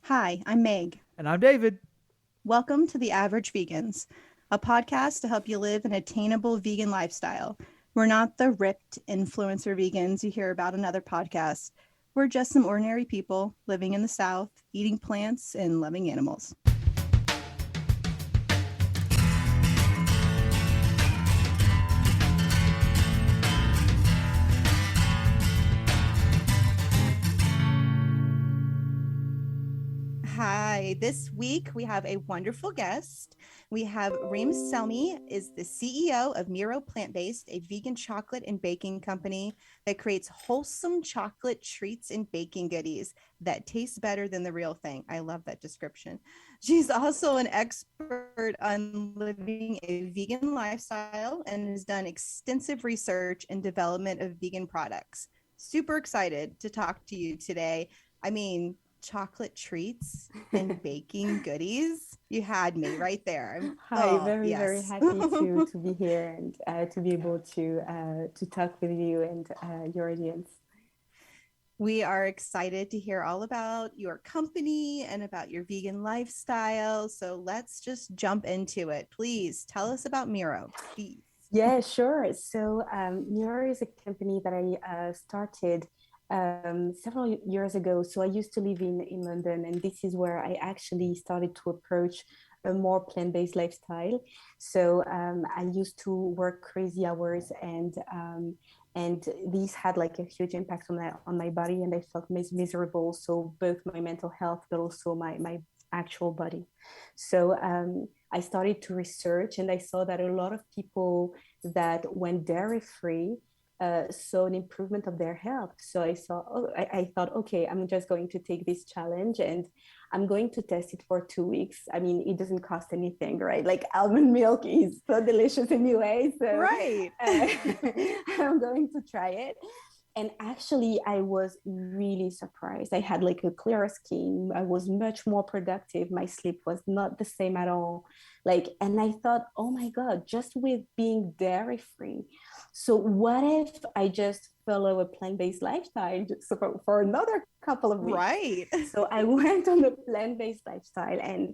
Hi, I'm Meg. And I'm David. Welcome to The Average Vegans, a podcast to help you live an attainable vegan lifestyle. We're not the ripped influencer vegans you hear about in other podcasts. We're just some ordinary people living in the South, eating plants and loving animals. Hi, this week we have a wonderful guest. We have Selmi is the CEO of Miiro Plant-Based, a vegan chocolate and baking company that creates wholesome chocolate treats and baking goodies that taste better than the real thing. I love that description. She's also an expert on living a vegan lifestyle and has done extensive research and development of vegan products. Super excited to talk to you today. I mean, chocolate treats and baking goodies. You had me right there. Hi, Oh, very yes. happy to be here and to be able to talk with you and your audience. We are excited to hear all about your company and about your vegan lifestyle. So let's just jump into it. Please tell us about Miiro, please. Yeah, sure. So Miiro is a company that I started several years ago. So I used to live in London, and this is where I actually started to approach a more plant-based lifestyle. So I used to work crazy hours, and this had like a huge impact on my body, and I felt miserable. So both my mental health, but also my actual body. So I started to research, and I saw that a lot of people that went dairy free saw an improvement of their health. So I thought, okay, I'm just going to take this challenge and I'm going to test it for 2 weeks. I mean, it doesn't cost anything, right? Like almond milk is so delicious anyway. So Right. I'm going to try it. And actually, I was really surprised. I had like a clearer skin. I was much more productive. My sleep was not the same at all. Like, and I thought, oh my God, just with being dairy free. So what if I just follow a plant-based lifestyle for another couple of weeks? Right. So I went on a plant-based lifestyle, and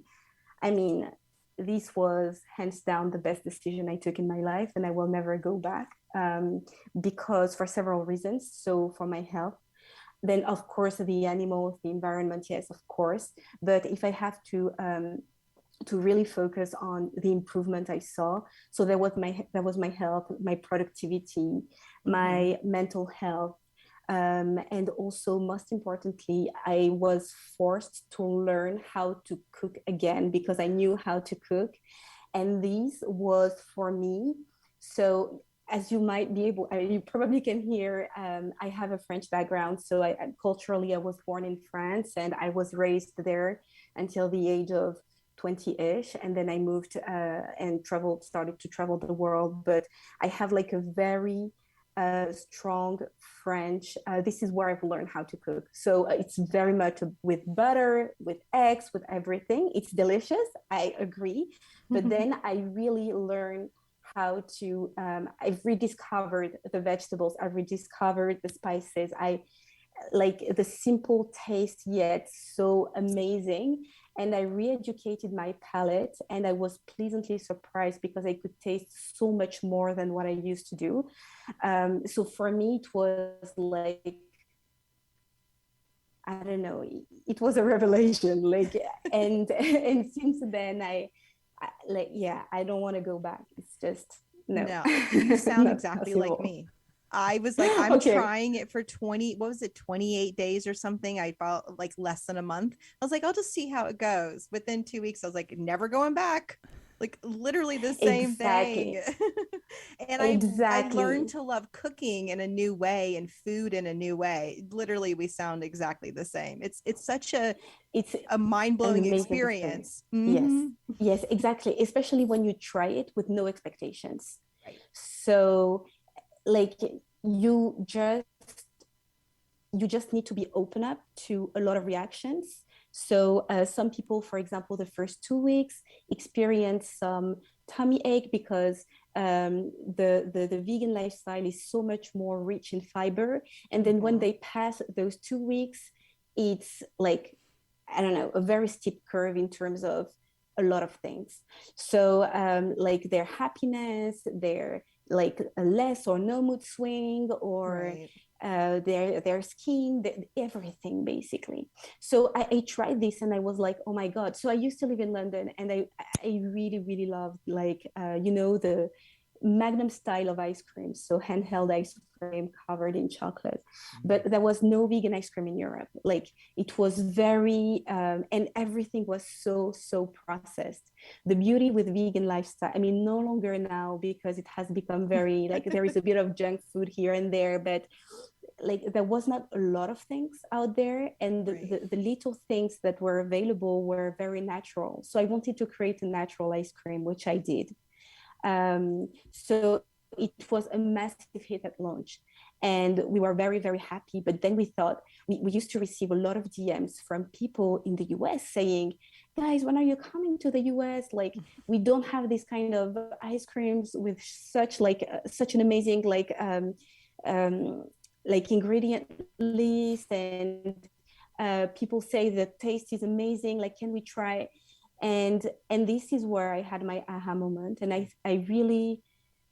I mean, this was hands down the best decision I took in my life, and I will never go back because for several reasons. So for my health, then of course the animals, the environment, yes, of course. But if I have to really focus on the improvement I saw, so that was my health, my productivity, my mental health, and also most importantly, I was forced to learn how to cook again because I knew how to cook, and this was for me. So as you might be able, you probably can hear, I have a French background. So culturally, I was born in France and I was raised there until the age of 20-ish. And then I moved and started to travel the world. But I have like a very strong French. This is where I've learned how to cook. So it's very much with butter, with eggs, with everything. It's delicious. I agree. But then I really learned how to, I've rediscovered the vegetables. I've rediscovered the spices. I like the simple taste, yet so amazing. And I re-educated my palate, and I was pleasantly surprised because I could taste so much more than what I used to do. So for me, it was like, I don't know, it was a revelation. Like, and since then, like, yeah, I don't want to go back. It's just no. No, you sound Not exactly like possible. me. I was like, I'm Okay. trying it for 20, what was it, 28 days or something? I felt like less than a month. I was like, I'll just see how it goes. Within 2 weeks, I was like, never going back. Like literally the same thing. Exactly. And I learned Exactly. to love cooking in a new way and food in a new way. Literally, we sound exactly the same. It's such It's a an mind-blowing amazing experience. experience. Yes. Mm-hmm. Yes, exactly. Especially when you try it with no expectations. Right. So like you just you just need to be open up to a lot of reactions. So some people, for example, the first 2 weeks experience some tummy ache because the vegan lifestyle is so much more rich in fiber. And then when Mm-hmm. they pass those 2 weeks, it's like I don't know, a very steep curve in terms of a lot of things. So like their happiness, their like a less or no mood swing, or Right. their skin, everything basically. So I tried this and I was like, oh my god. So I used to live in London, and I really loved like the Magnum style of ice cream, so handheld ice cream covered in chocolate. But there was no vegan ice cream in Europe. Like it was very, and everything was so processed. The beauty with vegan lifestyle, I mean, no longer now because it has become very like there is a bit of junk food here and there, but like there was not a lot of things out there, and the little things that were available were very natural. So I wanted to create a natural ice cream, which I did. So it was a massive hit at launch, and we were very happy. But then we thought we used to receive a lot of DMs from people in the US saying, guys, when are you coming to the US? Like we don't have this kind of ice creams with such an amazing like ingredient list, and people say the taste is amazing, like can we try? And this is where I had my aha moment. And I really,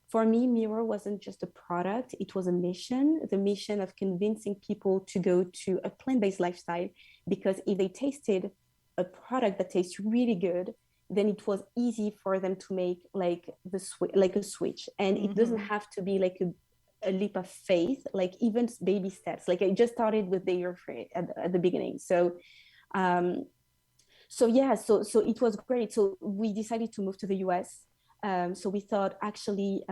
for me, Miiro wasn't just a product, it was a mission, the mission of convincing people to go to a plant-based lifestyle, because if they tasted a product that tastes really good, then it was easy for them to make like like a switch. And it doesn't have to be like a leap of faith, like even baby steps. Like I just started with the year at the beginning. So yeah, so it was great. So we decided to move to the US. So we thought actually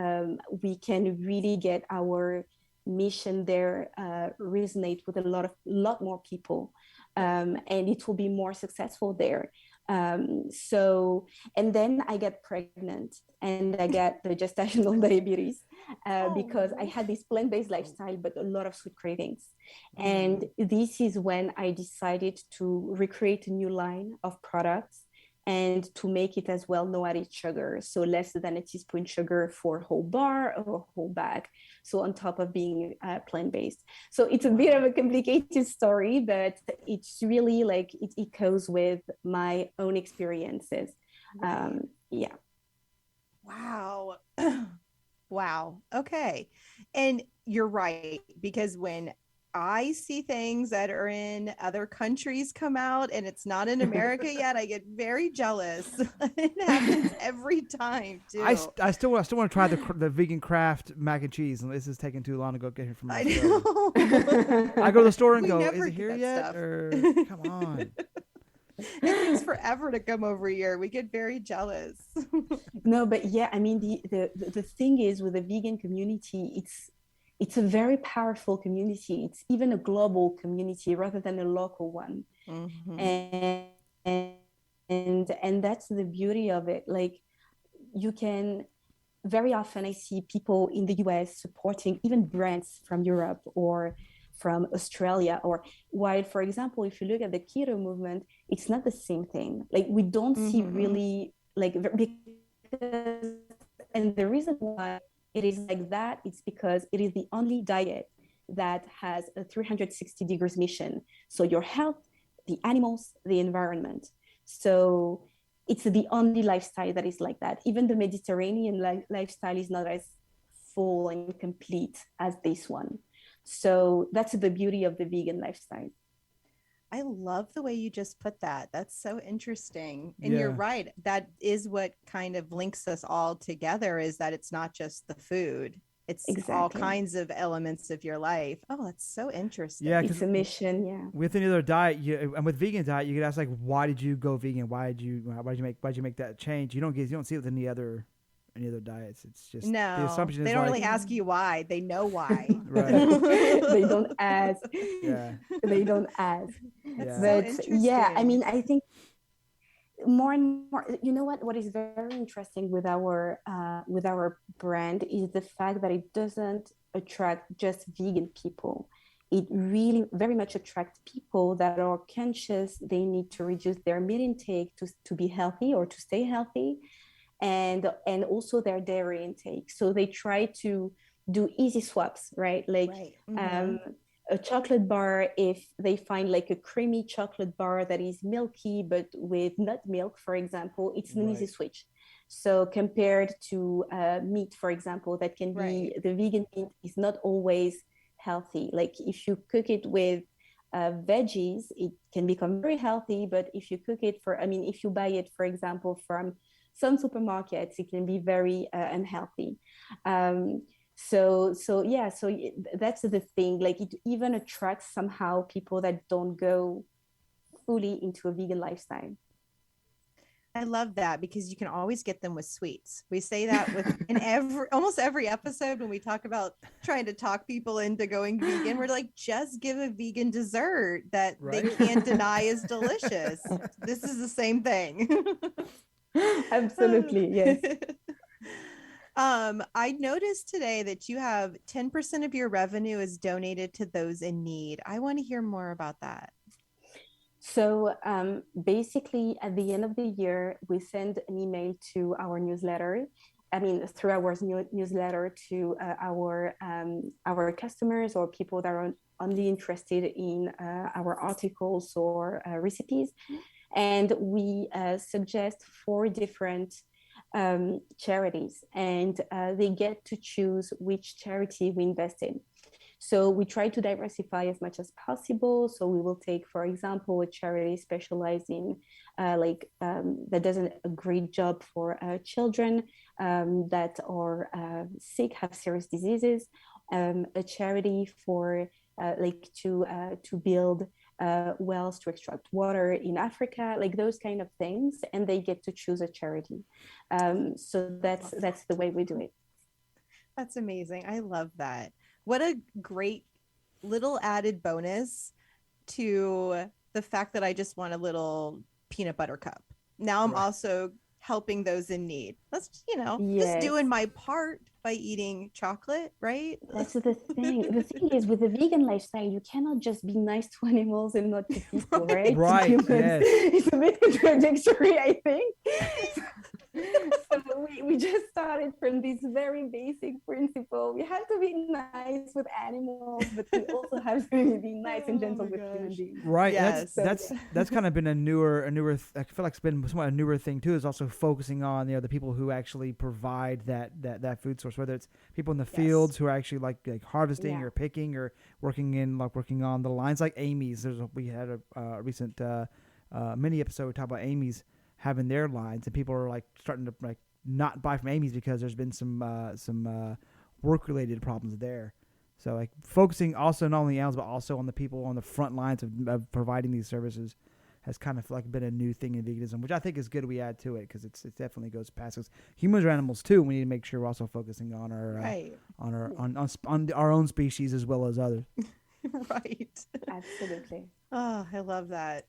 we can really get our mission there resonate with a lot more people, and it will be more successful there. So, and then I get pregnant and I get the gestational diabetes because I had this plant-based lifestyle, but a lot of sweet cravings. And this is when I decided to recreate a new line of products and to make it as well no added sugar. So less than a teaspoon sugar for a whole bar or a whole bag. So on top of being plant-based. So it's a bit of a complicated story, but it's really like it echoes with my own experiences. Yeah. Wow. Wow. Okay. And you're right, because when I see things that are in other countries come out and it's not in America yet, I get very jealous. It happens every time too. I still want to try the vegan craft mac and cheese, and this is taking too long to go get it from I Australia. know. I go to the store and We go, never is it get here that yet? stuff. Or come on. It takes forever to come over here. We get very jealous. No, but yeah, I mean the thing is with the vegan community, it's a very powerful community. It's even a global community rather than a local one. And and that's the beauty of it. Like you can very often I see people in the US supporting even brands from Europe or from Australia, or while, for example, if you look at the keto movement, it's not the same thing. Like we don't see really like because, and the reason why it is like that, it's because it is the only diet that has a 360 degrees mission. So your health, the animals, the environment. So it's the only lifestyle that is like that. Even the Mediterranean lifestyle is not as full and complete as this one. So that's the beauty of the vegan lifestyle. I love the way you just put that. That's so interesting. And Yeah. you're right. That is what kind of links us all together, is that it's not just the food. It's all Exactly. kinds of elements of your life. Oh, that's so interesting. Yeah, It's a mission, yeah. with any other diet, and with vegan diet, you could ask like, why did you go vegan? Why'd you make that change? You don't see it with any other diets. It's just the No, assumption they is don't like, really ask you why. They know why. Right. They don't ask. Yeah. They don't ask. That's Yeah. so But interesting. yeah, I mean, I think more and more, you know what is very interesting with our brand is the fact that it doesn't attract just vegan people. It really very much attracts people that are conscious they need to reduce their meat intake to be healthy or to stay healthy, and also their dairy intake. So they try to do easy swaps, right? Like Right. a chocolate bar, if they find like a creamy chocolate bar that is milky but with nut milk, for example, it's an easy Right. switch. So compared to meat, for example, that can Right. be, the vegan meat is not always healthy. Like if you cook it with veggies, it can become very healthy. But if you cook it for, I mean, if you buy it, for example, from some supermarkets, it can be very unhealthy. Um, so yeah, so that's the thing. Like it even attracts somehow people that don't go fully into a vegan lifestyle. I love that because you can always get them with sweets. We say that with in every almost every episode when we talk about trying to talk people into going vegan. We're like, just give a vegan dessert that they Right. can't deny is delicious. This is the same thing. Absolutely, yes. I noticed today that you have 10% of your revenue is donated to those in need. I want to hear more about that. So basically, at the end of the year, we send an email to our newsletter. I mean, through our newsletter to our customers or people that are only interested in our articles or recipes, and we suggest 4 different charities, and they get to choose which charity we invest in. So we try to diversify as much as possible. So we will take, for example, a charity specialized in that does a great job for children that are sick, have serious diseases. A charity for to build wells to extract water in Africa, like those kind of things, and they get to choose a charity. So that's the way we do it. That's amazing. I love that. What a great little added bonus to the fact that I just want a little peanut butter cup. Now I'm Right. also helping those in need. That's, just Yes. doing my part by eating chocolate, right? That's the thing. The thing is, with the vegan lifestyle, you cannot just be nice to animals and not to people, right? To Right. humans. Yes. It's a bit contradictory, I think. So we just started from this very basic principle. We have to be nice with animals, but we also have to be nice and Oh gentle my with human gosh. beings. Right. And that's Yes. So that's that's kind of been a newer. I feel like it's been somewhat a newer thing too. Is also focusing on the people who actually provide that food source, whether it's people in the Yes. fields who are actually like harvesting yeah, or picking or working on the lines like Amy's. We had a recent mini episode talk about Amy's having their lines, and people are like starting to like not buy from Amy's because there's been some work related problems there. So like focusing also not only animals but also on the people on the front lines of providing these services has kind of like been a new thing in veganism, which I think is good we add to it because it definitely goes past us. Humans are animals too. We need to make sure we're also focusing on our Right. on our own species as well as others. Right. absolutely. Oh, I love that.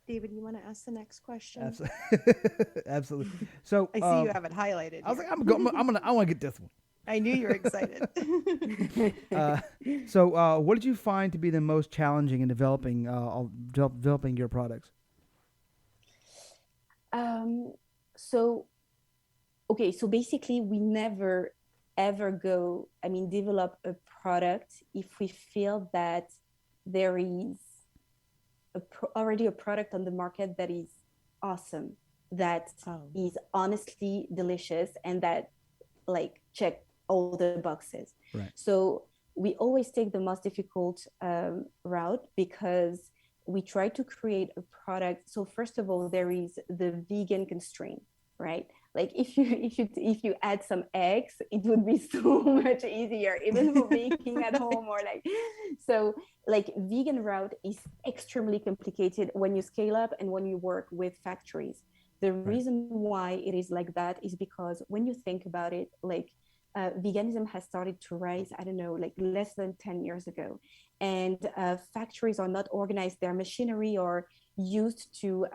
David, you want to ask the next question? Absolutely, absolutely. So I see you have it highlighted. I was Here. like, I want to get this one. I knew you were excited. So what did you find to be the most challenging in developing your products? um, so okay, so basically we never ever go, I mean, develop a product if we feel that there is already a product on the market that is awesome, that Oh. is honestly delicious, and that like check all the boxes. Right. So we always take the most difficult route because we try to create a product. So first of all, there is the vegan constraint, right? Like if you add some eggs, it would be so much easier, even for baking at home or like. So like vegan route is extremely complicated when you scale up and when you work with factories. The Right. reason why it is like that is because when you think about it, like veganism has started to rise, I don't know, like less than 10 years ago. And factories are not organized. Their machinery are used to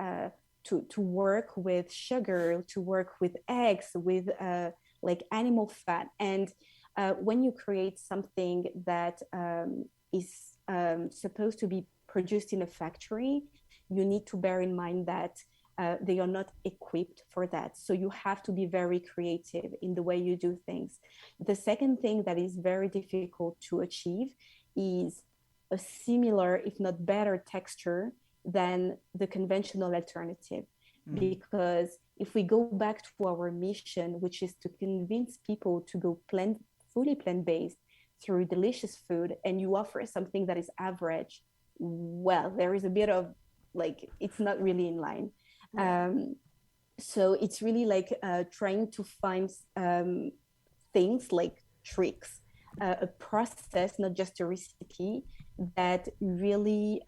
work with sugar, to work with eggs, with like animal fat. And when you create something that is supposed to be produced in a factory, you need to bear in mind that they are not equipped for that. So you have to be very creative in the way you do things. The second thing that is very difficult to achieve is a similar, if not better, texture than the conventional alternative. Because if we go back to our mission, which is to convince people to go fully plant-based through delicious food, and you offer something that is average, well, there is a bit of like, it's not really in line. So it's really like trying to find things like tricks, a process, not just a recipe, that really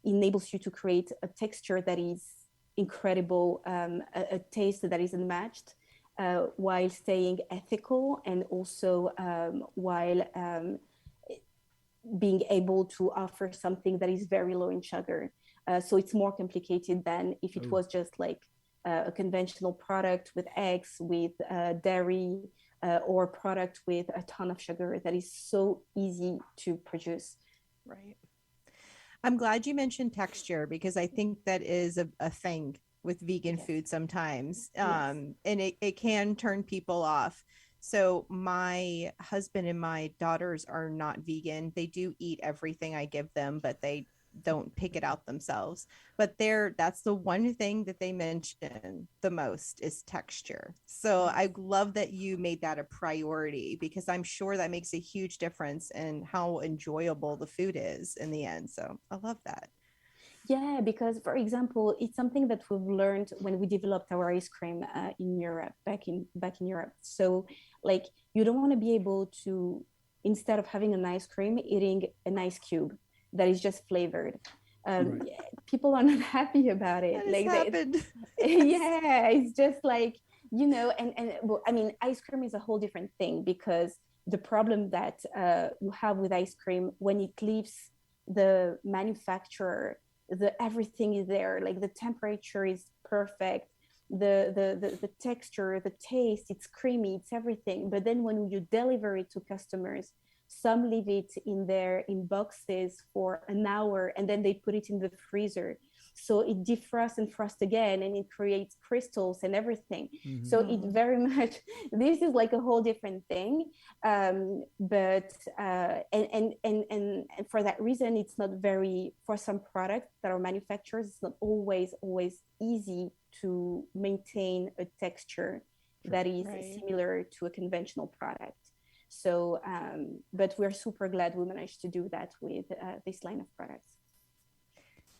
enables you to create a texture that is incredible, a taste that is unmatched, while staying ethical, and also while being able to offer something that is very low in sugar. So it's more complicated than if it was just like a conventional product with eggs, with dairy, or a product with a ton of sugar that is so easy to produce. Right. I'm glad you mentioned texture, because I think that is a thing with vegan food sometimes. And it can turn people off. So my husband and my daughters are not vegan. They do eat everything I give them, but they don't pick it out themselves. But that's the one thing that they mention the most is texture. So I love that you made that a priority, because I'm sure that makes a huge difference in how enjoyable the food is in the end. So I love that. Yeah, because for example, it's something that we've learned when we developed our ice cream in Europe, back in Europe. So like, you don't want to be able to, instead of having an ice cream, eating an ice cube that is just flavored. Right. People are not happy about it. That has Like happened. yeah, it's just like, you know, and well, I mean, ice cream is a whole different thing, because the problem that you have with ice cream, when it leaves the manufacturer, everything is there, like the temperature is perfect, the texture, the taste, it's creamy, it's everything. But then when you deliver it to customers, some leave it in boxes for an hour, and then they put it in the freezer, so it defrosts and frosts again, and it creates crystals and everything. So it very much, this is like a whole different thing. But and for that reason, it's not very, for some products that are manufacturers, it's not always easy to maintain a texture that is similar to a conventional product. So but we're super glad we managed to do that with this line of products.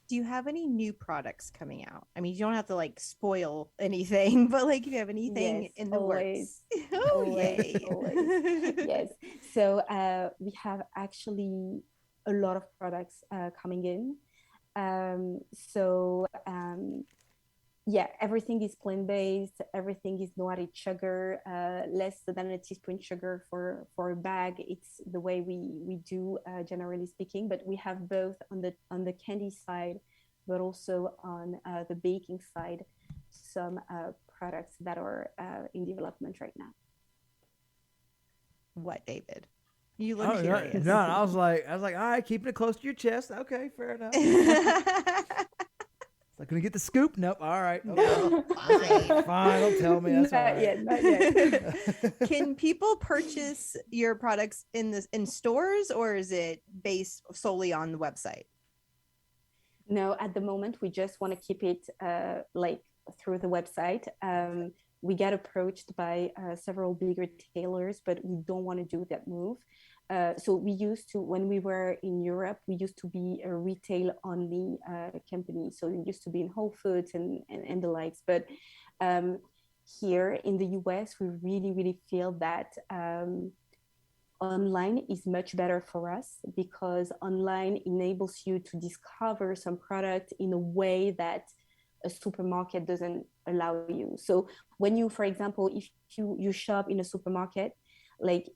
Do you have any new products coming out? I mean, you don't have to like spoil anything, but like, if you have anything in the works. Oh, yay. Always. Yes. So we have actually a lot of products coming in. Yeah, everything is plant-based, everything is no added sugar, less than a teaspoon sugar for a bag. It's the way we do, generally speaking. But we have both on the candy side, but also on the baking side, some products that are in development right now. What, David? You look curious. No, I was like, all right, keeping it close to your chest. Okay, fair enough. Like, gonna get the scoop? Nope. All right. Okay. No, fine. Fine. Don't tell me. That's all right. Not yet. Can people purchase your products in stores, or is it based solely on the website? No, at the moment, we just want to keep it like through the website. We get approached by several big retailers, but we don't want to do that move. So we used to, when we were in Europe, we used to be a retail only company. So it used to be in Whole Foods and the likes. But here in the US, we really feel that online is much better for us, because online enables you to discover some product in a way that a supermarket doesn't allow you. So when you, for example, if you shop in a supermarket, like,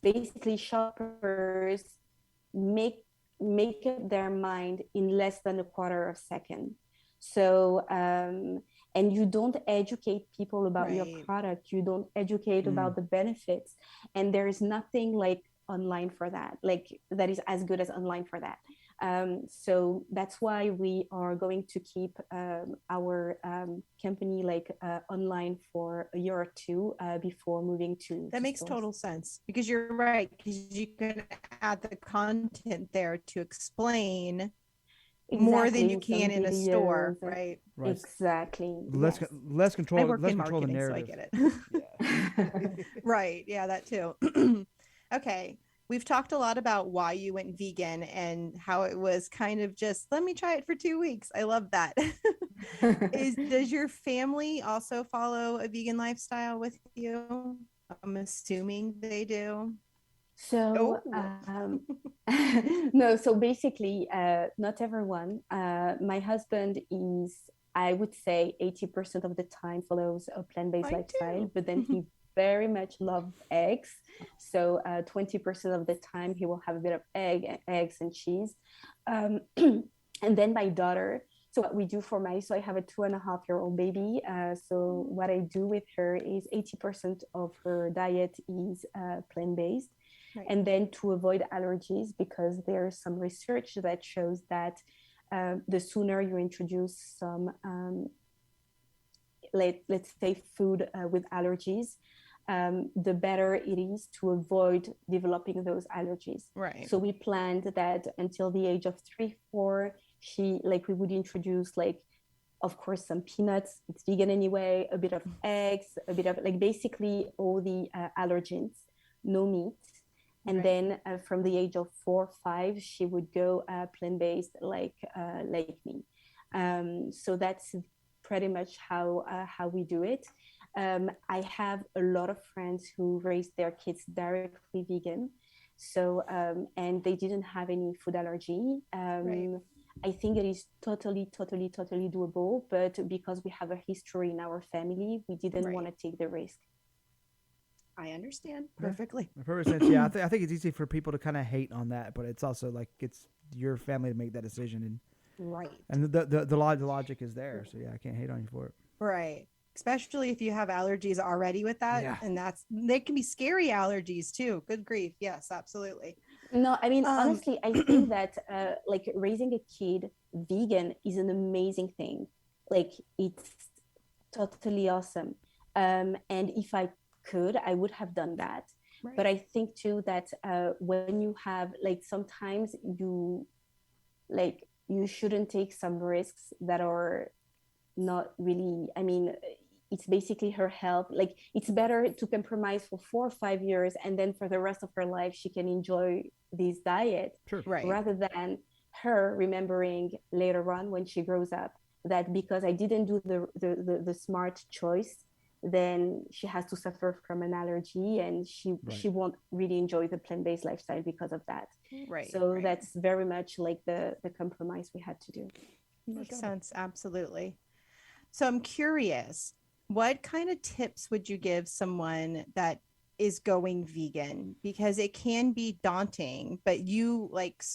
basically shoppers make up their mind in less than a quarter of a second. So and you don't educate people about your product, you don't educate about the benefits, and there is nothing like online for that, like that is as good as online for that. So that's why we are going to keep our company like online for a year or two before moving That to makes stores. total sense because you're right. Because you can add the content there to explain more than you Exactly, some can in a store, videos and right? Right. exactly, Less yes. less I control, work less in control the marketing, so I narrative. get it. Yeah. Right. Yeah, that too. Okay. We've talked a lot about why you went vegan and how it was kind of just, let me try it for 2 weeks. I love that. Does your family also follow a vegan lifestyle with you? I'm assuming they do. So, Oh, no, so basically, not everyone. My husband is, I would say, 80% of the time follows a plant-based I lifestyle, do. but then he very much loves eggs. So, 20% of the time he will have a bit of eggs and cheese. And then my daughter, so what we do for my, so I have a 2.5-year-old baby. So what I do with her is 80% of her diet is plant-based. Right. And then to avoid allergies, because there's some research that shows that the sooner you introduce some, let's say, food with allergies, the better it is to avoid developing those allergies. Right. So we planned that until the age of 3, 4, we would introduce like, of course, some peanuts, it's vegan anyway, a bit of eggs, a bit of like basically all the allergens, no meat. And Right. then from the age of 4, 5, she would go plant-based like me. So that's pretty much how we do it. I have a lot of friends who raised their kids directly vegan. So, and they didn't have any food allergy. Right. I think it is totally, totally, totally doable. But because we have a history in our family, we didn't Right. want to take the risk. I understand perfectly. In perfect sense. Yeah, I think it's easy for people to kind of hate on that, but it's also like it's your family to make that decision, Right. and the logic is there. So yeah, I can't hate on you for it. Right. Especially if you have allergies already with that. Yeah. And they can be scary allergies too. Good grief. Yes, absolutely. No, I mean, Um, honestly, I think that like raising a kid vegan is an amazing thing. Like it's totally awesome. And if I could, I would have done that. right. But I think too that when you have like sometimes you shouldn't take some risks that are not really, I mean, it's basically her health. Like it's better to compromise for 4 or 5 years and then for the rest of her life she can enjoy this diet, Sure. Right. rather than her remembering later on when she grows up that because I didn't do the smart choice, then she has to suffer from an allergy and she won't really enjoy the plant-based lifestyle because of that. Right. So right. that's very much like the compromise we had to do. Makes sense. Absolutely. So I'm curious, what kind of tips would you give someone that is going vegan? Because it can be daunting, but you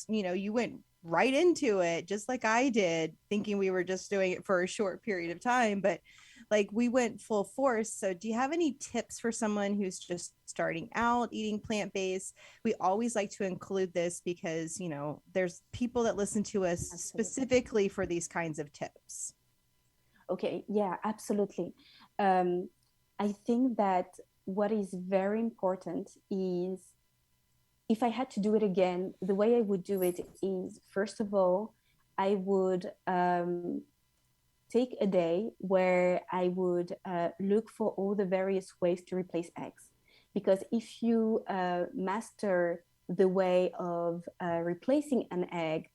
you went right into it just like I did, thinking we were just doing it for a short period of time, but like we went full force. So do you have any tips for someone who's just starting out eating plant-based? We always like to include this because, there's people that listen to us Absolutely. specifically for these kinds of tips. Okay, yeah, absolutely. Um, I think that what is very important is if I had to do it again, the way I would do it is first of all, I would take a day where I would look for all the various ways to replace eggs. Because if you master the way of replacing an egg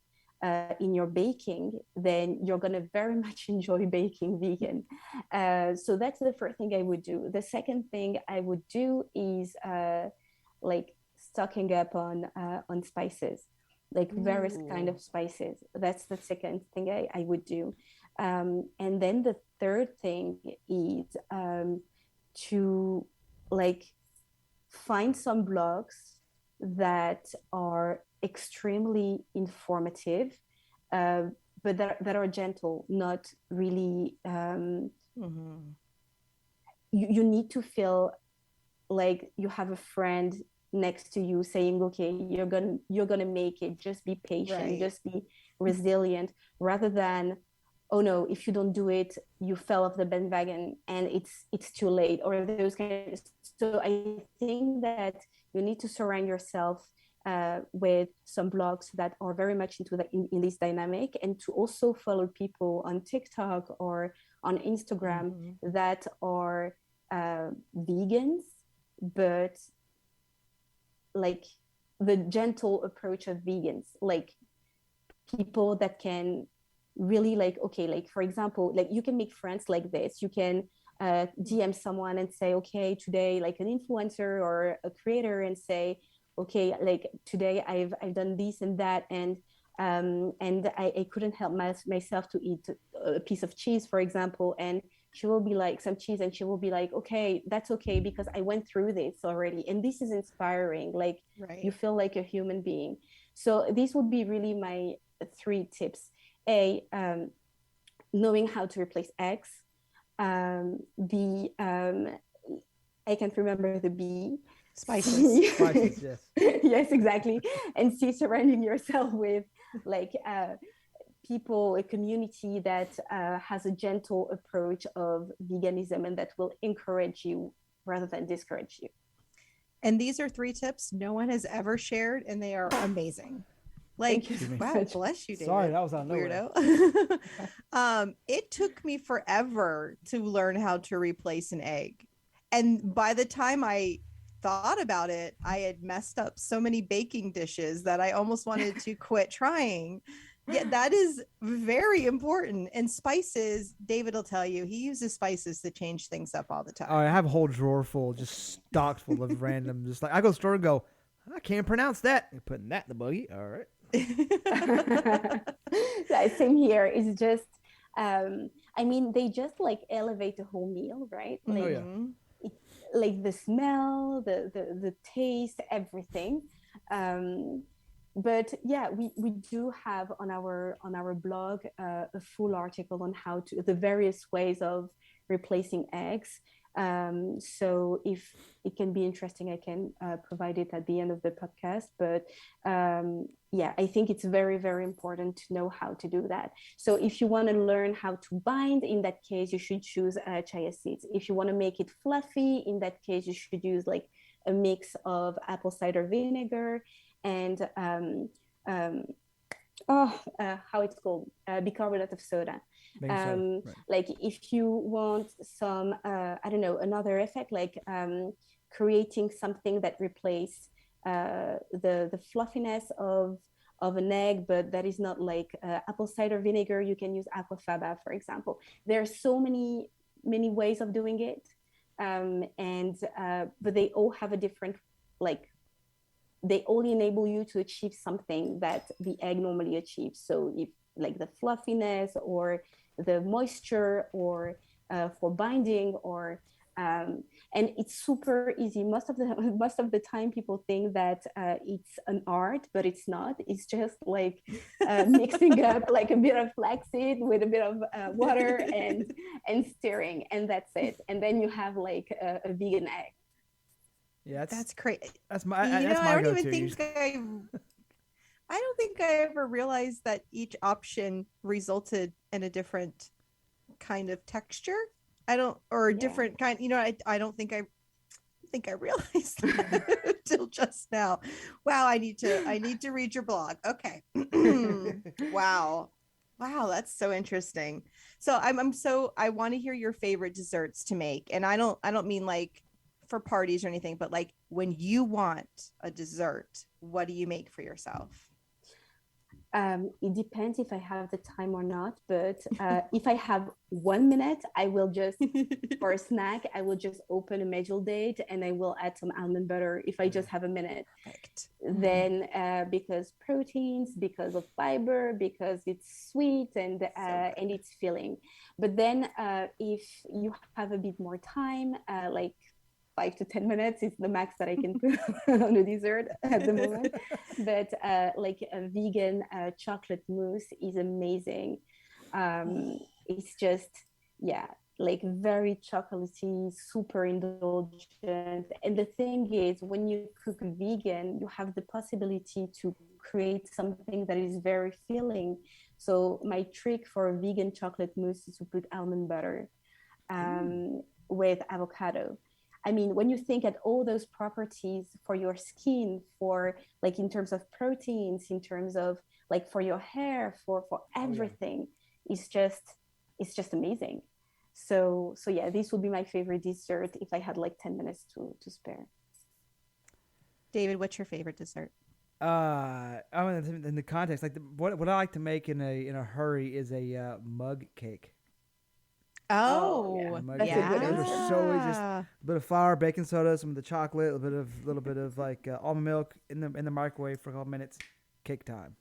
in your baking, then you're going to very much enjoy baking vegan. So that's the first thing I would do. The second thing I would do is like stocking up on spices, like various kind of spices. That's the second thing I would do. And then the third thing is to like find some blogs that are extremely informative, uh, but that are gentle, not really. You need to feel like you have a friend next to you saying, okay, you're gonna make it, just be patient, Right. just be resilient, rather than, oh no, if you don't do it, you fell off the bandwagon and it's too late, or those kind of. So I think that you need to surround yourself with some blogs that are very much into in this dynamic, and to also follow people on TikTok or on Instagram that are vegans, but like the gentle approach of vegans, like people that can really, like, okay, like for example, like you can make friends like this. You can DM someone and say, okay, today, like an influencer or a creator, and say, okay, like today I've done this and that, and I couldn't help myself to eat a piece of cheese, for example, and she will be like, some cheese, and she will be like, okay, that's okay, because I went through this already, and this is inspiring. Like, Right. you feel like a human being. So this would be really my 3 tips. Knowing how to replace eggs. I can't remember the B. Spices. Spices, yes. Yes, exactly. And C, surrounding yourself with like people, a community that has a gentle approach of veganism and that will encourage you rather than discourage you. And these are 3 tips no one has ever shared, and they are amazing. Like, Thank you. wow, bless you, David. Sorry, that was out of nowhere. Weirdo. It took me forever to learn how to replace an egg. And by the time I thought about it, I had messed up so many baking dishes that I almost wanted to quit trying. Yeah, that is very important. And spices, David will tell you, he uses spices to change things up all the time. Oh, I have a whole drawer full, just stocked full of random. Just like I go to the store and go, I can't pronounce that. You're putting that in the buggy. All right. Same here. It's just, I mean, they just like elevate the whole meal, right? Like, Oh, yeah. like the smell, the taste, everything. But yeah, we do have on our blog a full article on how to, the various ways of replacing eggs. So if it can be interesting, I can provide it at the end of the podcast. But yeah, I think it's very, very important to know how to do that. So if you want to learn how to bind, in that case, you should choose chia seeds. If you want to make it fluffy, in that case, you should use like a mix of apple cider vinegar and how it's called, bicarbonate of soda. Right. Like if you want some, I don't know, another effect, like creating something that replace the fluffiness of an egg, but that is not like apple cider vinegar, you can use aquafaba, for example. There are so many ways of doing it, but they all have a different, like, they only enable you to achieve something that the egg normally achieves. So if like the fluffiness or the moisture, or for binding, or and it's super easy. Most of the time people think that it's an art, but it's not. It's just like mixing up like a bit of flaxseed with a bit of water and stirring, and that's it. And then you have like a vegan egg. Yeah, that's great. That's my. You That's know, my I don't go-to. even think I don't think I ever realized that each option resulted in a different kind of texture. I don't, or a different kind. You know, I don't think I realized that until just now. Wow, I need to read your blog. Okay. Wow. Wow, that's so interesting. So I want to hear your favorite desserts to make. And I don't mean like for parties or anything, but like when you want a dessert, what do you make for yourself? It depends if I have the time or not, but if I have 1 minute, I will just, for a snack, I will just open a medjool date and I will add some almond butter if I just have a minute. Perfect. Then because proteins, because of fiber, because it's sweet and it's filling. But then if you have a bit more time, like 5 to 10 minutes is the max that I can put on a dessert at the moment. But like a vegan chocolate mousse is amazing. It's just, yeah, like very chocolatey, super indulgent. And the thing is, when you cook vegan, you have the possibility to create something that is very filling. So my trick for a vegan chocolate mousse is to put almond butter Ooh. with avocado. I mean, when you think at all those properties for your skin, for like in terms of proteins, in terms of like for your hair, for Oh yeah. everything, it's just it's just amazing. So yeah, this would be my favorite dessert if I had like 10 minutes to spare. David, what's your favorite dessert? I mean, in the context, like what I like to make in a hurry is a mug cake. Oh yeah, Oh, And mug that's a cake. good Those are answer. so easy. Just yeah. a bit of flour, baking soda, some of the chocolate, little bit of like almond milk in the microwave for a couple minutes. Cake time.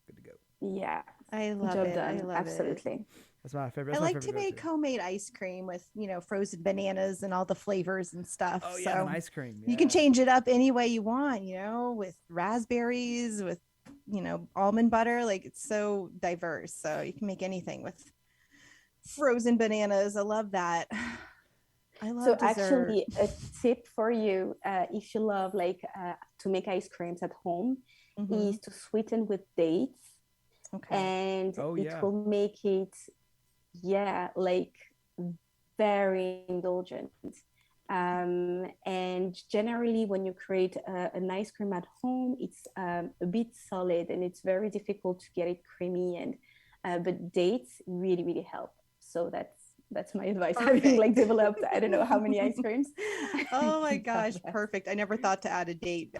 Good to go. Yeah, I love job it. I done. love it. Absolutely. That's my favorite. I That's my like favorite to go-to. make homemade ice cream with, frozen bananas and all the flavors and stuff. Oh yeah, and So ice cream. you can Yeah. change it up any way you want, with raspberries, with, almond butter. Like it's so diverse. So you can make anything with frozen bananas. I love that. I So love dessert. actually, a tip for you, if you love like to make ice creams at home, Hmm. is to sweeten with dates, Okay. and Oh it yeah. will make it, yeah, like very indulgent. And generally, when you create an ice cream at home, it's a bit solid and it's very difficult to get it creamy. And but dates really, really help. So that's my advice. Having like Perfect. developed, I don't know how many ice creams, I Oh my think of gosh, that. perfect. I never thought to add a date.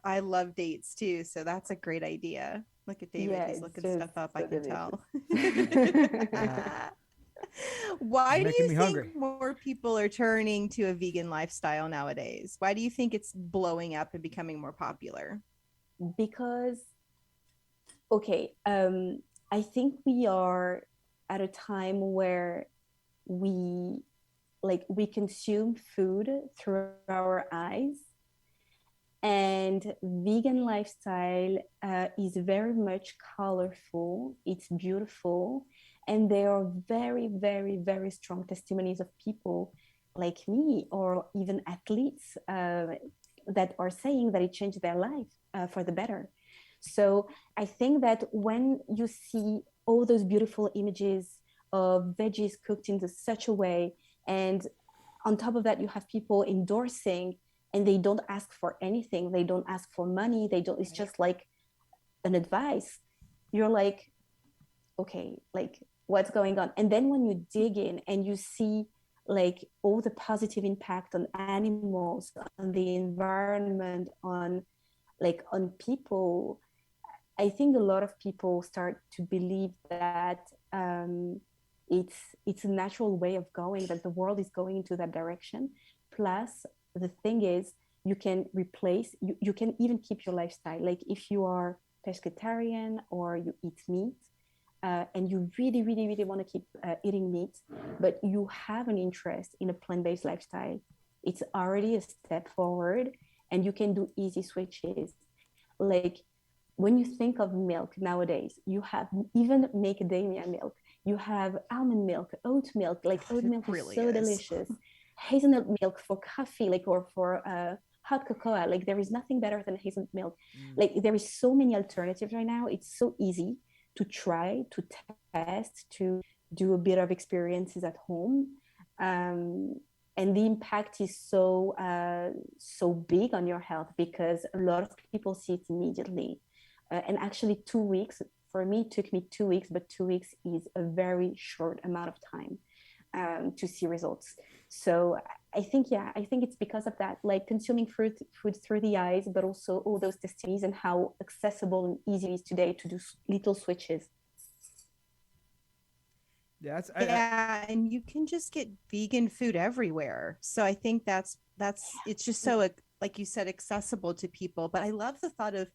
I love dates too, so that's a great idea. Look at David, Yeah, he's it's looking just stuff up, I so can delicious. tell. Yeah. Why You're do making you me think hungry. more people are turning to a vegan lifestyle nowadays? Why do you think it's blowing up and becoming more popular? Because okay, I think we are at a time where we we consume food through our eyes, and vegan lifestyle is very much colorful, it's beautiful, and there are very, very, very strong testimonies of people like me or even athletes that are saying that it changed their life for the better. So I think that when you see all those beautiful images of veggies cooked in such a way, and on top of that you have people endorsing, and they don't ask for anything, they don't ask for money, they don't, it's Right. just like an advice, you're like, okay, like what's going on? And then when you dig in and you see like all the positive impact on animals, on the environment, on people, I think a lot of people start to believe that it's a natural way of going, that the world is going into that direction. Plus, the thing is, you can even keep your lifestyle. Like if you are pescatarian or you eat meat, and you really, really, really want to keep eating meat, but you have an interest in a plant-based lifestyle, it's already a step forward, and you can do easy switches. Like when you think of milk nowadays, you have even macadamia milk, you have almond milk, oat milk. Like oat It milk is really so is. delicious. Hazelnut milk for coffee, like or for hot cocoa. Like there is nothing better than hazelnut milk. Mm. Like there is so many alternatives right now. It's so easy to try, to test, to do a bit of experiences at home. Um, and the impact is so big on your health because a lot of people see it immediately. And actually 2 weeks for me took me 2 weeks, but 2 weeks is a very short amount of time to see results. So I think it's because of that, like consuming food through the eyes, but also all those testimonies and how accessible and easy it is today to do little switches. Yeah. Yeah, and you can just get vegan food everywhere. So I think that's it's just so like you said, accessible to people. But I love the thought of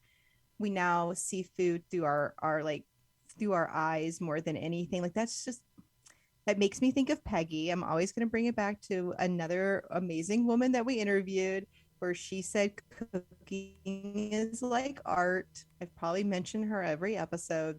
we now see food through our like through our eyes more than anything. Like that's just that makes me think of Peggy. I'm always going to bring it back to another amazing woman that we interviewed where she said cooking is like art. I've probably mentioned her every episode.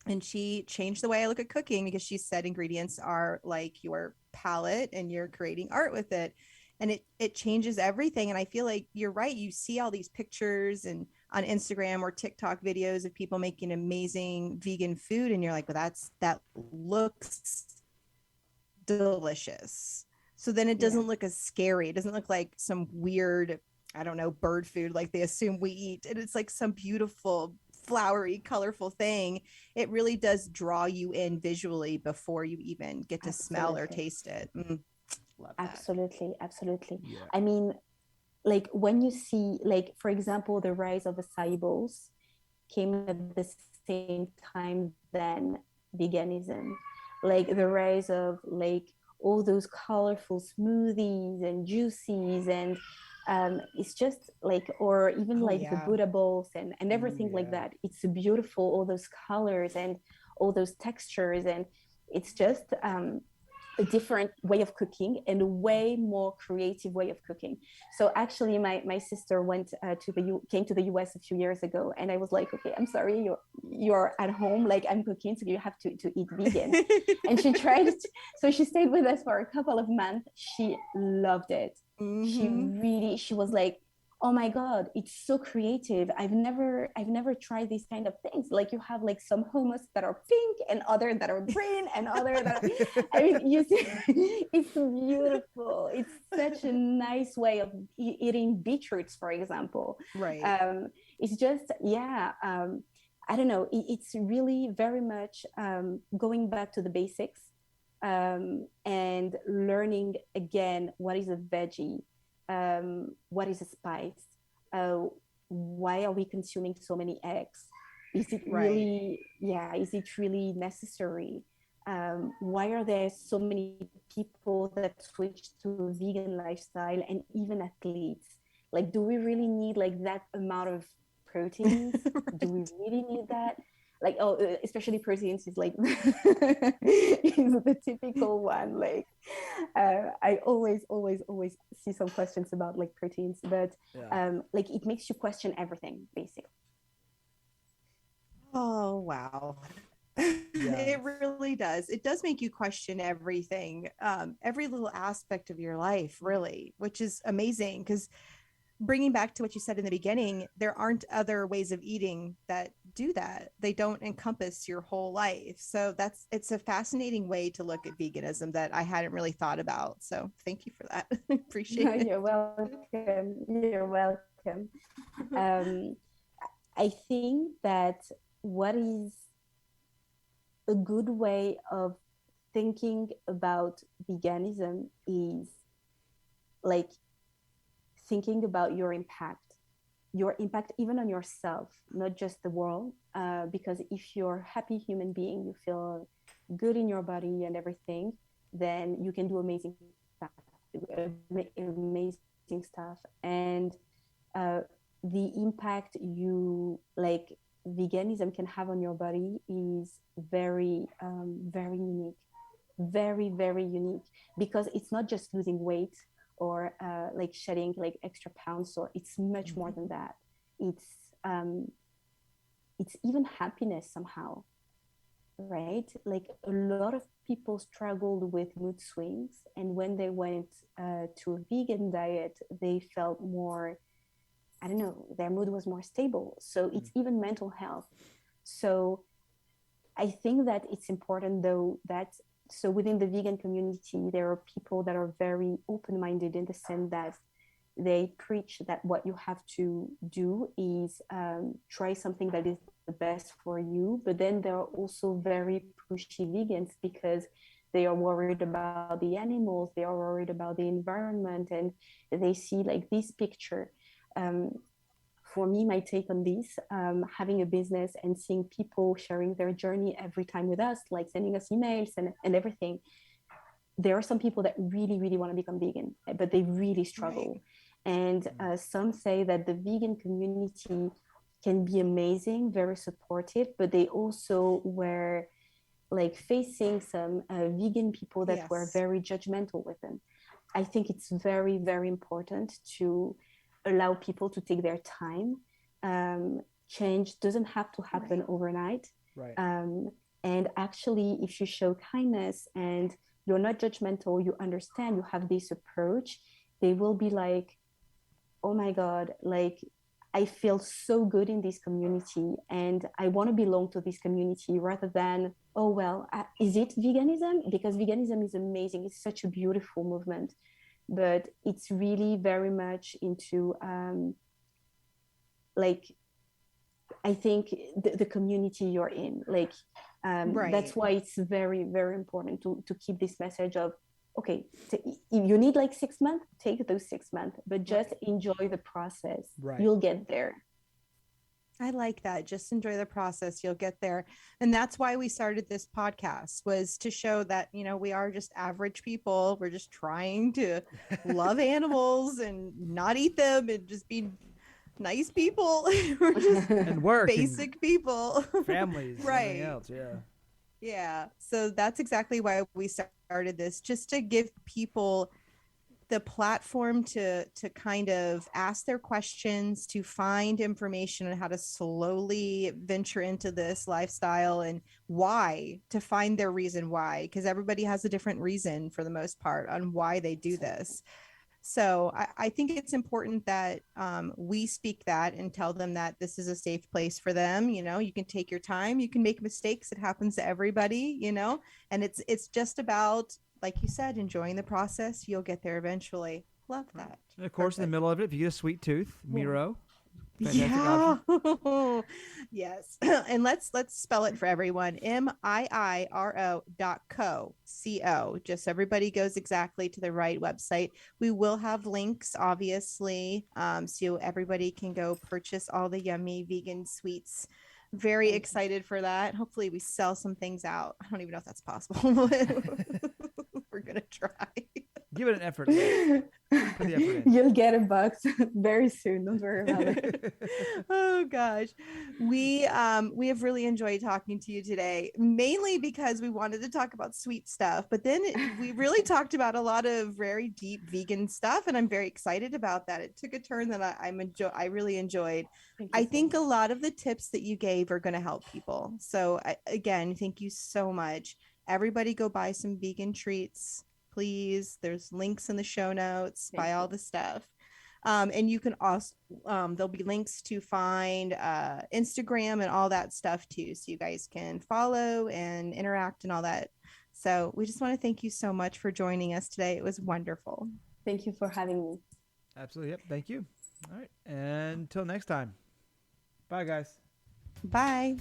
and she changed the way I look at cooking because she said ingredients are like your palette and you're creating art with it. And it changes everything. And I feel like you're right. You see all these pictures and on Instagram or TikTok videos of people making amazing vegan food, and you're like, well, that looks delicious. So then it Yeah, doesn't look as scary. It doesn't look like some weird, I don't know, bird food like they assume we eat. And it's like some beautiful, flowery, colorful thing. It really does draw you in visually before you even get to smell or absolutely. taste it. Love that. Absolutely, absolutely. Yeah. I mean, like when you see, like, for example, the rise of acai bowls came at the same time than veganism, like the rise of like all those colorful smoothies and juices, and it's just like, or even Oh like the yeah. Buddha bowls and Ooh, everything like yeah. that. It's beautiful, all those colors and all those textures, and it's just a different way of cooking and a way more creative way of cooking. So actually, my sister went came to the US a few years ago, and I was like, okay, I'm sorry, you're at home, like I'm cooking, so you have to eat vegan. And she tried it, so she stayed with us for a couple of months. She loved it. Mm-hmm. She was like, oh my god, it's so creative. I've never tried these kind of things. Like you have like some hummus that are pink and other that are green and other that are, I mean, you see, it's beautiful. It's such a nice way of eating beetroots, for example. Right. um, it's just, yeah, I don't know, it's really very much going back to the basics, and learning again what is a veggie, what is a spice, uh, why are we consuming so many eggs, is it Right. really, yeah, is it really necessary, why are there so many people that switch to a vegan lifestyle, and even athletes, like do we really need like that amount of proteins, do we Right. really need that, like, oh, especially proteins is like is the typical one, like I always see some questions about like proteins, but Yeah. like it makes you question everything basically. Oh, wow. Yeah. It really does. It does make you question everything, every little aspect of your life, really, which is amazing because bringing back to what you said in the beginning, there aren't other ways of eating that do that. They don't encompass your whole life. So it's a fascinating way to look at veganism that I hadn't really thought about. So thank you for that. I appreciate it. You're welcome. You're welcome. Um, I think that what is a good way of thinking about veganism is like thinking about your impact even on yourself, not just the world. Because if you're a happy human being, you feel good in your body and everything, then you can do stuff, amazing stuff. And uh, the impact you like veganism can have on your body is very unique, very unique, because it's not just losing weight or like shedding like extra pounds, or it's much more Mhm. than that. it's um, it's even happiness somehow, right? Like a lot of people struggled with mood swings, and when they went to a vegan diet, they felt more, I don't know, their mood was more stable. So Mm. it's even mental health. So I think that it's important though that, so within the vegan community, there are people that are very open-minded in the sense that they preach that what you have to do is try something that is the best for you. But then there are also very pushy vegans because they are worried about the animals, they are worried about the environment, and they see like this picture. Um, for me, my take on this, having a business and seeing people sharing their journey every time with us, like sending us emails and everything, there are some people that really want to become vegan, but they really Right. struggle. And some say that the vegan community can be amazing, very supportive, but they also were like facing some vegan people that were Yes. very judgmental with them. I think it's very important to allow people to take their time. Change doesn't have to happen Right. overnight. Right. And actually, if you show kindness and you're not judgmental, you understand, you have this approach, they will be like, oh my God, like I feel so good in this community and I want to belong to this community rather than, oh, well, is it veganism? Because veganism is amazing. It's such a beautiful movement, but it's really very much into like, I think the community you're in, like, Right. that's why it's very, very important to keep this message of, okay, you need like 6 months, take those 6 months, but just Right. enjoy the process. Right. You'll get there. I like that. Just enjoy the process. You'll get there. And that's why we started this podcast, was to show that, we are just average people. We're just trying to love animals and not eat them and just be nice people. We're just And work and basic people. families and everything Right. else. Yeah. Yeah. So that's exactly why we started this, just to give people the platform to kind of ask their questions, to find information on how to slowly venture into this lifestyle and why, to find their reason why, because everybody has a different reason for the most part on why they do this. So I think it's important that we speak that and tell them that this is a safe place for them. You can take your time, you can make mistakes. It happens to everybody, and it's just about, like you said, enjoying the process. You'll get there eventually. Love Right. that. And of course, in the Perfect. middle of it, if you get a sweet tooth, Yeah. Miiro, fantastic Yeah. option. Yes. And let's spell it for everyone. Miiro.co. Just so everybody goes exactly to the right website. We will have links, obviously, so everybody can go purchase all the yummy vegan sweets. Very Thank you. excited for that. Hopefully we sell some things out. I don't even know if that's possible. We're gonna try. Give it an effort at least. Put the effort in. You'll get a box very soon. Don't worry about it. Oh gosh, we have really enjoyed talking to you today, mainly because we wanted to talk about sweet stuff, but then we really talked about a lot of very deep vegan stuff, and I'm very excited about that. It took a turn that I really enjoyed. Thank you I so think a much. lot of the tips that you gave are going to help people. So again, thank you so much. Everybody go buy some vegan treats, please. There's links in the show notes. Buy Thank all you. the stuff. And you can also, there'll be links to find Instagram and all that stuff too. So you guys can follow and interact and all that. So we just want to thank you so much for joining us today. It was wonderful. Thank you for having me. Absolutely. Yep. Thank you. All right. Until next time. Bye, guys. Bye.